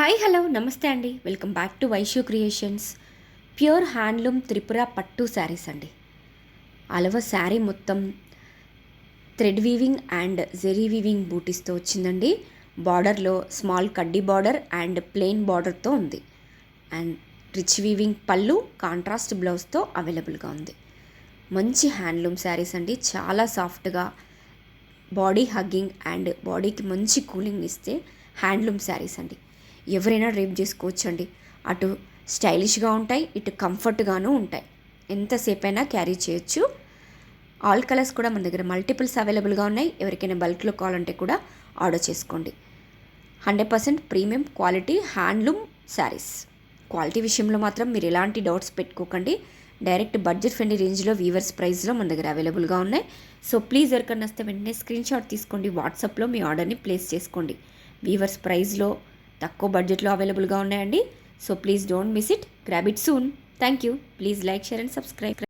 Hi hello నమస్తే అండి, welcome back to Vaishu creations. Pure handloom Tripura పట్టు శారీస్ అండి. అలవ శారీ మొత్తం thread weaving and zari weaving బూటీస్తో వచ్చిందండి. బార్డర్లో స్మాల్ కడ్డీ బార్డర్ అండ్ ప్లెయిన్ బార్డర్తో ఉంది. అండ్ రిచ్ వీవింగ్ పళ్ళు, కాంట్రాస్ట్ బ్లౌజ్తో అవైలబుల్గా ఉంది. మంచి హ్యాండ్లూమ్ శారీస్ అండి, చాలా సాఫ్ట్గా బాడీ హగ్గింగ్ అండ్ బాడీకి మంచి కూలింగ్ ఇస్తే హ్యాండ్లూమ్ శారీస్ అండి. ఎవరైనా డ్రైప్ చేసుకోవచ్చు అండి. అటు స్టైలిష్గా ఉంటాయి, ఇటు కంఫర్ట్గాను ఉంటాయి. ఎంతసేపు అయినా క్యారీ చేయొచ్చు. ఆల్ కలర్స్ కూడా మన దగ్గర మల్టిపుల్స్ అవైలబుల్గా ఉన్నాయి. ఎవరికైనా బల్క్లో కావాలంటే కూడా ఆర్డర్ చేసుకోండి. 100% premium quality handloom saris. Quality విషయంలో మాత్రం మీరు ఎలాంటి డౌట్స్ పెట్టుకోకండి. డైరెక్ట్ బడ్జెట్ ఫ్రెండ్లీ రేంజ్లో వీవర్స్ ప్రైస్లో మన దగ్గర అవైలబుల్గా ఉన్నాయి. సో ప్లీజ్ ఎవరికన్నా వస్తే వెంటనే స్క్రీన్ షాట్ తీసుకోండి, వాట్సాప్లో మీ ఆర్డర్ని ప్లేస్ చేసుకోండి. వీవర్స్ ప్రైస్లో తక్కువ బడ్జెట్లో అవైలబుల్గా ఉన్నాయండి. So please don't miss it, grab it soon. Thank you. Please like, share and subscribe.